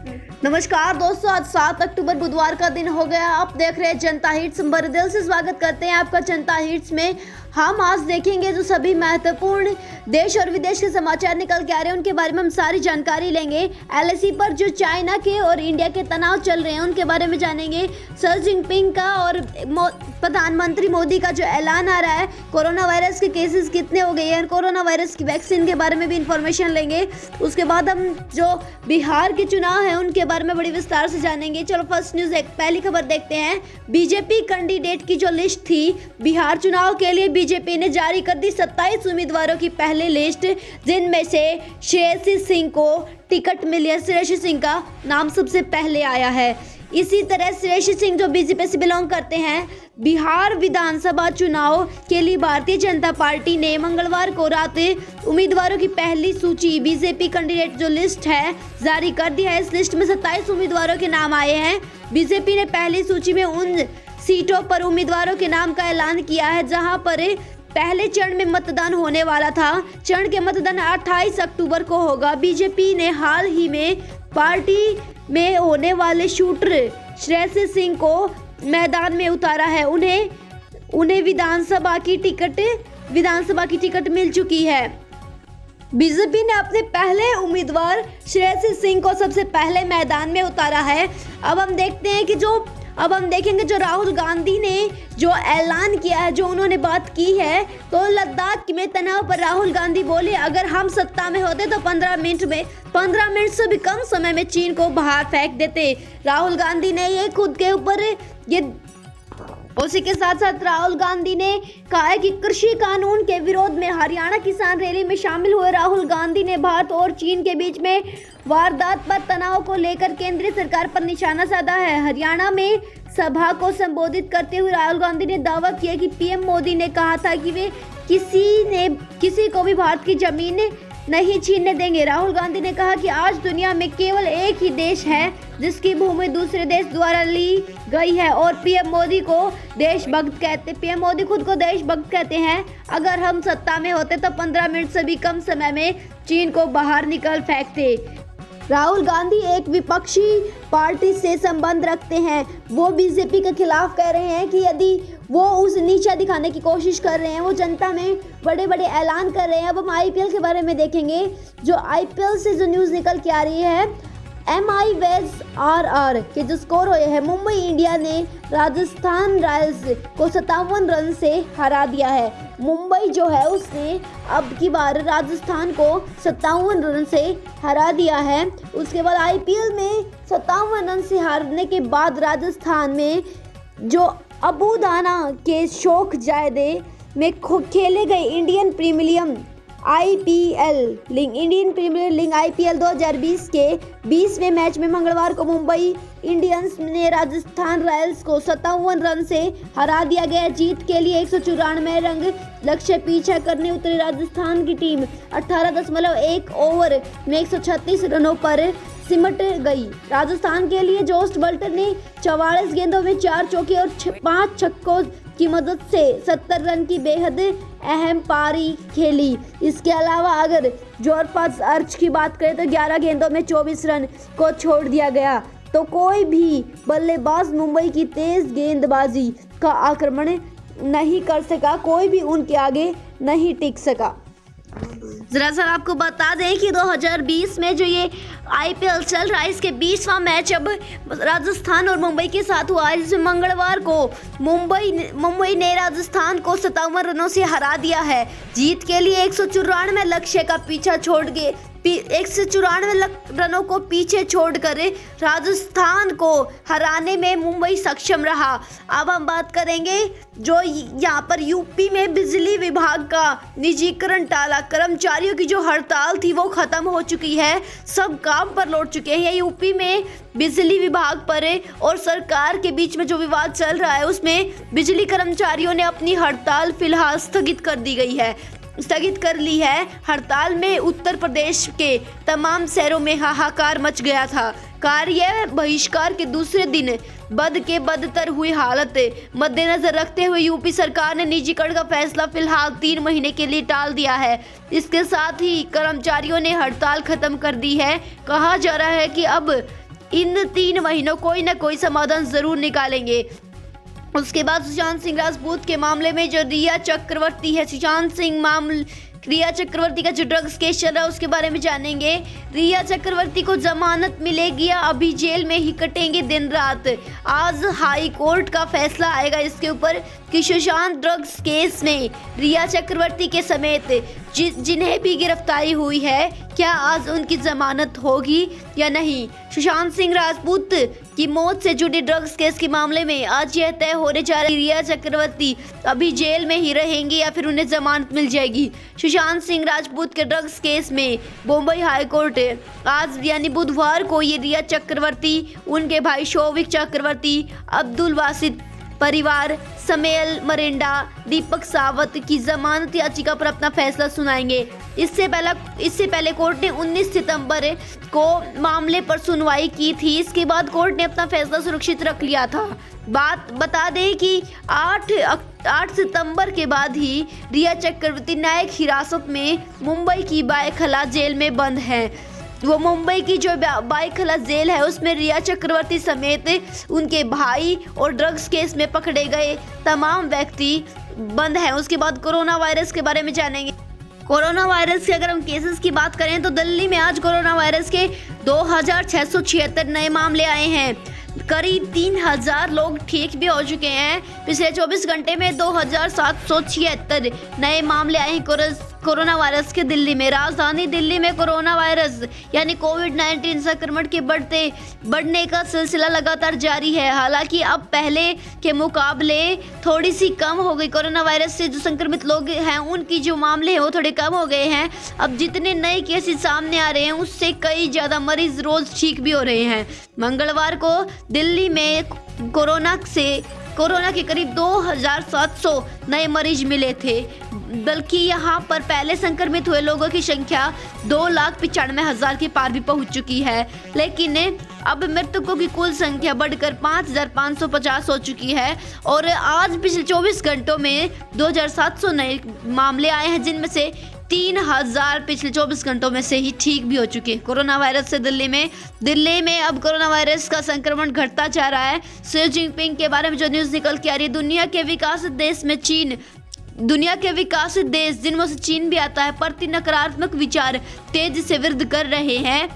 नमस्कार दोस्तों, आज 7 अक्टूबर बुधवार का दिन हो गया। आप देख रहे हैं जनता हिट्स। बड़े दिल से स्वागत करते हैं आपका जनता हिट्स में। हम आज देखेंगे जो सभी महत्वपूर्ण देश और विदेश के समाचार निकल के आ रहे हैं, उनके बारे में हम सारी जानकारी लेंगे। एलएसी पर जो चाइना के और इंडिया के तनाव चल रहे हैं उनके बारे में जानेंगे। शी जिनपिंग का और प्रधानमंत्री मोदी का जो ऐलान आ रहा है, कोरोना वायरस के केसेस कितने हो गए हैं, कोरोना वायरस की वैक्सीन के बारे में भी इंफॉर्मेशन लेंगे। उसके बाद हम जो बिहार के चुनाव है उनके बारे में बड़ी विस्तार से जानेंगे। चलो फर्स्ट न्यूज पहली खबर देखते हैं। बीजेपी कैंडिडेट की जो लिस्ट थी बिहार चुनाव के लिए, बीजेपी ने जारी कर दी 27 उम्मीदवारों की पहली लिस्ट, जिनमें से श्रेयसी सिंह को टिकट मिली है। श्रेयसी सिंह का नाम सबसे पहले आया है। इसी तरह श्रेयसी सिंह जो बीजेपी से बिलोंग करते हैं, बिहार विधानसभा चुनाव के लिए भारतीय जनता पार्टी ने मंगलवार को रात उम्मीदवारों की पहली सूची, बीजेपी कैंडिडेट जो लिस्ट है, जारी कर दी है। इस लिस्ट में 27 उम्मीदवारों के नाम आए हैं। बीजेपी ने पहली सूची में उन सीटों पर उम्मीदवारों के नाम का ऐलान किया है जहां पर पहले चरण में मतदान होने वाला था। चरण के मतदान 28 अक्टूबर को होगा। बीजेपी ने हाल ही में पार्टी में होने वाले शूटर श्रेयसी सिंह को मैदान में उतारा है। उन्हें विधानसभा की टिकट मिल चुकी है। बीजेपी ने अपने पहले उम्मीदवार श्रेयसी सिंह को सबसे पहले मैदान में उतारा है। अब हम देखेंगे जो राहुल गांधी ने जो ऐलान किया है, जो उन्होंने बात की है, तो लद्दाख में तनाव पर राहुल गांधी बोले, अगर हम सत्ता में होते तो 15 मिनट से भी कम समय में चीन को बाहर फेंक देते। राहुल गांधी ने ये खुद के ऊपर उसी के साथ साथ राहुल गांधी ने कहा है कि कृषि कानून के विरोध में हरियाणा किसान रैली में शामिल हुए राहुल गांधी ने भारत और चीन के बीच में वारदात पर तनाव को लेकर केंद्रीय सरकार पर निशाना साधा है। हरियाणा में सभा को संबोधित करते हुए राहुल गांधी ने दावा किया कि पीएम मोदी ने कहा था कि वे किसी को भी भारत की जमीन नहीं छीनने देंगे। राहुल गांधी ने कहा कि आज दुनिया में केवल एक ही देश है जिसकी भूमि दूसरे देश द्वारा ली गई है और पीएम मोदी खुद को देशभक्त कहते हैं। अगर हम सत्ता में होते तो 15 मिनट से भी कम समय में चीन को बाहर निकल फेंकते। राहुल गांधी एक विपक्षी पार्टी से संबंध रखते हैं। वो बीजेपी के खिलाफ कह रहे हैं कि यदि वो उस नीचा दिखाने की कोशिश कर रहे हैं, वो जनता में बड़े बड़े ऐलान कर रहे हैं। अब हम आईपीएल के बारे में देखेंगे। जो आईपीएल से जो न्यूज़ निकल के आ रही है, MI वेज RR के जो स्कोर हुए हैं, मुंबई इंडिया ने राजस्थान रॉयल्स को 57 रन से हरा दिया है। मुंबई जो है उसने अब की बार राजस्थान को 57 रन से हरा दिया है। उसके बाद आईपीएल में 57 रन से हारने के बाद राजस्थान में जो अबू धाना के शोख जायदे में खेले गए इंडियन प्रीमियर लीग IPL 2020 के 20वें मैच में मंगलवार को मुंबई इंडियंस ने राजस्थान रॉयल्स को 57 रन से हरा दिया गया। जीत के लिए 194 रन लक्ष्य पीछा करने उतरी राजस्थान की टीम 18.1 ओवर में 136 रनों पर सिमट गई। राजस्थान के लिए जोस बटलर ने 44 गेंदों में 4 चौके और 5 छक्कों की मदद से 70 रन की बेहद अहम पारी खेली। इसके अलावा अगर जॉर्ज आर्च की बात करें तो 11 गेंदों में 24 रन को छोड़ दिया गया, तो कोई भी बल्लेबाज मुंबई की तेज गेंदबाजी का आक्रमण नहीं कर सका, कोई भी उनके आगे नहीं टिक सका। जरा सर आपको बता दें कि 2020 में जो ये IPL चल रहा है, इसके 20वां मैच अब राजस्थान और मुंबई के साथ हुआ है, जिसमें मंगलवार को मुंबई ने राजस्थान को 57 रनों से हरा दिया है। जीत के लिए 194 लक्ष्य का पीछा छोड़ के 194 रनों को पीछे छोड़कर राजस्थान को हराने में मुंबई सक्षम रहा। अब हम बात करेंगे जो यहाँ पर यूपी में बिजली विभाग का निजीकरण टाला, कर्मचारियों की जो हड़ताल थी वो खत्म हो चुकी है, सब काम पर लौट चुके हैं। यूपी में बिजली विभाग पर और सरकार के बीच में जो विवाद चल रहा है उसमें बिजली कर्मचारियों ने अपनी हड़ताल फिलहाल स्थगित कर ली है। हड़ताल में उत्तर प्रदेश के तमाम शहरों में हाहाकार मच गया था। कार्य बहिष्कार के दूसरे दिन बदतर हुई हालत मद्देनजर रखते हुए यूपी सरकार ने निजीकरण का फैसला फिलहाल 3 महीने के लिए टाल दिया है। इसके साथ ही कर्मचारियों ने हड़ताल खत्म कर दी है। कहा जा रहा है कि अब इन 3 महीनों कोई ना कोई समाधान जरूर निकालेंगे। उसके बाद सुशांत सिंह राजपूत के मामले में जो रिया चक्रवर्ती है, रिया चक्रवर्ती का जो ड्रग्स केस चल रहा है उसके बारे में जानेंगे। रिया चक्रवर्ती को जमानत मिलेगी या अभी जेल में ही कटेंगे दिन रात? आज हाई कोर्ट का फैसला आएगा इसके ऊपर कि सुशांत ड्रग्स केस में रिया चक्रवर्ती के समेत जिन्हें भी गिरफ्तारी हुई है, क्या आज उनकी जमानत होगी या नहीं। सुशांत सिंह राजपूत की मौत से जुड़े ड्रग्स केस के मामले में आज यह तय होने जा रही रिया चक्रवर्ती अभी जेल में ही रहेंगी या फिर उन्हें जमानत मिल जाएगी। सुशांत सिंह राजपूत के ड्रग्स केस में मुंबई हाई कोर्ट आज यानी बुधवार को ये रिया चक्रवर्ती, उनके भाई शौविक चक्रवर्ती, अब्दुल वासिद परिवार, समेल मरिंडा, दीपक सावत की जमानत याचिका पर अपना फैसला सुनाएंगे। इससे पहले कोर्ट ने 19 सितंबर को मामले पर सुनवाई की थी। इसके बाद कोर्ट ने अपना फैसला सुरक्षित रख लिया था। बता दें कि 8 सितंबर के बाद ही रिया चक्रवर्ती न्यायिक हिरासत में मुंबई की बायखला जेल में बंद है। वो मुंबई की जो बायखला जेल है उसमें रिया चक्रवर्ती समेत उनके भाई और ड्रग्स केस में पकड़े गए तमाम व्यक्ति बंद हैं। उसके बाद कोरोना वायरस के बारे में जानेंगे। कोरोना वायरस के अगर हम केसेस की बात करें तो दिल्ली में आज कोरोना वायरस के 2676 नए मामले आए हैं। करीब 3000 लोग ठीक भी हो चुके हैं। पिछले 24 घंटे में 2776 नए मामले आए हैं कोरोना वायरस के दिल्ली में। राजधानी दिल्ली में कोरोना वायरस यानी कोविड-19 संक्रमण के बढ़ने का सिलसिला लगातार जारी है। हालांकि अब पहले के मुकाबले थोड़ी सी कम हो गई। कोरोना वायरस से जो संक्रमित लोग हैं उनकी जो मामले हैं वो थोड़े कम हो गए हैं। अब जितने नए केसेस सामने आ रहे हैं उससे कई ज़्यादा मरीज रोज ठीक भी हो रहे हैं। मंगलवार को दिल्ली में कोरोना के करीब 2700 नए मरीज मिले थे, बल्कि यहां पर पहले संक्रमित हुए लोगों की संख्या 2,95,000 के पार भी पहुंच चुकी है। लेकिन अब मृतकों की कुल संख्या बढ़कर 5,550 हो चुकी है और आज पिछले 24 घंटों में 2,700 नए मामले आए हैं, जिनमें से 3,000 पिछले 24 घंटों में से ही ठीक भी हो चुके हैं कोरोना वायरस से। दिल्ली में अब कोरोना वायरस का संक्रमण घटता जा रहा है। शी जिनपिंग के बारे में जो न्यूज़ निकल के आ रही है, दुनिया के विकसित देश जिनमें से चीन भी आता है, प्रति नकारात्मक विचार तेजी से वृद्धि कर रहे हैं।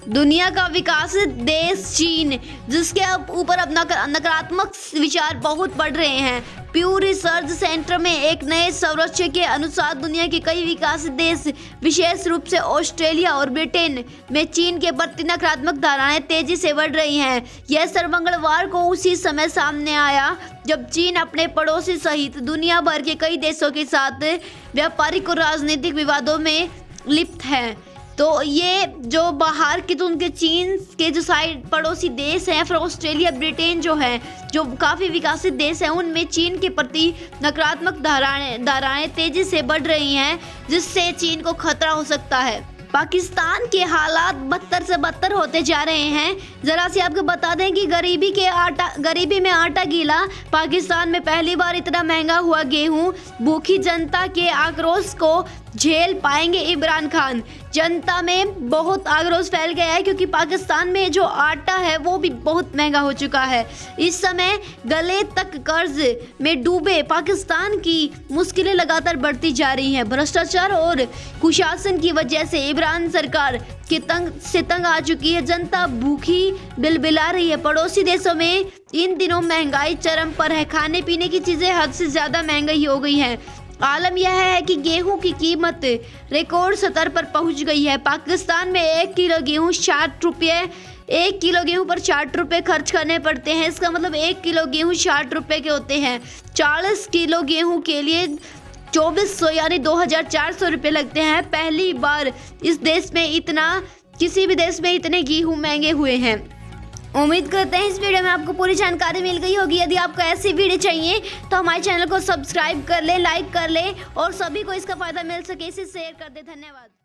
दुनिया का विकसित देश चीन, जिसके ऊपर अब नकारात्मक विचार बहुत बढ़ रहे हैं। प्यू रिसर्च सेंटर में एक नए सर्वेक्षण के अनुसार दुनिया के कई विकसित देश, विशेष रूप से ऑस्ट्रेलिया और ब्रिटेन में चीन के प्रति नकारात्मक धारणाएं तेजी से बढ़ रही हैं। यह सर्वे मंगलवार को उसी समय सामने आया जब चीन अपने पड़ोसी सहित दुनिया भर के कई देशों के साथ व्यापारिक और राजनीतिक विवादों में लिप्त है। तो ये जो बाहर के, तो उनके चीन के जो साइड पड़ोसी देश हैं, फिर ऑस्ट्रेलिया, ब्रिटेन जो है, जो काफ़ी विकसित देश हैं, उनमें चीन के प्रति नकारात्मक धारणाएं तेजी से बढ़ रही हैं, जिससे चीन को खतरा हो सकता है। पाकिस्तान के हालात बदतर से बदतर होते जा रहे हैं। जरा सी आपको बता दें कि गरीबी में आटा गीला। पाकिस्तान में पहली बार इतना महंगा हुआ गेहूं। भूखी जनता के आक्रोश को झेल पाएंगे इमरान खान। जनता में बहुत आक्रोश फैल गया है क्योंकि पाकिस्तान में जो आटा है वो भी बहुत महंगा हो चुका है। इस समय गले तक कर्ज में डूबे पाकिस्तान की मुश्किलें लगातार बढ़ती जा रही हैं। भ्रष्टाचार और कुशासन की वजह से इमरान सरकार के तंग आ चुकी है। जनता भूखी बिलबिला रही है। पड़ोसी देशों में इन दिनों महंगाई चरम पर है। खाने पीने की चीज़ें हद से ज़्यादा महंगी हो गई हैं। आलम यह है कि गेहूं की कीमत रिकॉर्ड स्तर पर पहुंच गई है। पाकिस्तान में 1 किलो गेहूं 60 रुपये, 1 किलो गेहूं पर 60 रुपये खर्च करने पड़ते हैं। इसका मतलब 1 किलो गेहूं 60 रुपये के होते हैं। 40 किलो गेहूं के लिए 2400 यानी 2400 रुपये लगते हैं। पहली बार किसी भी देश में इतने गेहूं महंगे हुए हैं। उम्मीद करते हैं इस वीडियो में आपको पूरी जानकारी मिल गई होगी। यदि आपको ऐसी वीडियो चाहिए तो हमारे चैनल को सब्सक्राइब कर ले, लाइक कर ले और सभी को इसका फ़ायदा मिल सके इसे शेयर कर दे। धन्यवाद।